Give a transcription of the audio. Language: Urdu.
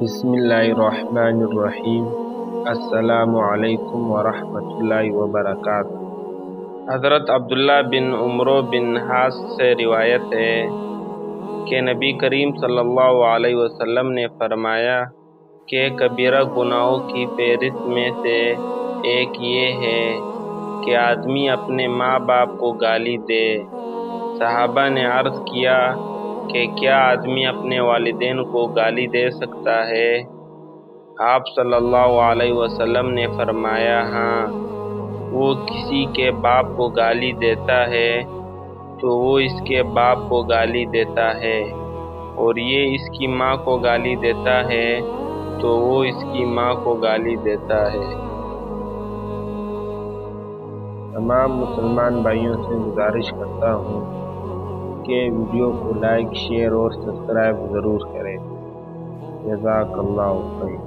بسم اللہ الرحمن الرحیم۔ السلام علیکم ورحمۃ اللہ وبرکاتہ۔ حضرت عبداللہ بن عمرو بن حاص سے روایت ہے کہ نبی کریم صلی اللہ علیہ وسلم نے فرمایا کہ کبیرہ گناہوں کی فہرست میں سے ایک یہ ہے کہ آدمی اپنے ماں باپ کو گالی دے۔ صحابہ نے عرض کیا کہ کیا آدمی اپنے والدین کو گالی دے سکتا ہے؟ آپ صلی اللہ علیہ وسلم نے فرمایا ہاں، وہ کسی کے باپ کو گالی دیتا ہے تو وہ اس کے باپ کو گالی دیتا ہے، اور یہ اس کی ماں کو گالی دیتا ہے تو وہ اس کی ماں کو گالی دیتا ہے۔ تمام مسلمان بھائیوں سے گزارش کرتا ہوں کہ ویڈیو کو لائک، شیئر اور سبسکرائب ضرور کریں۔ جزاک اللہ خیر۔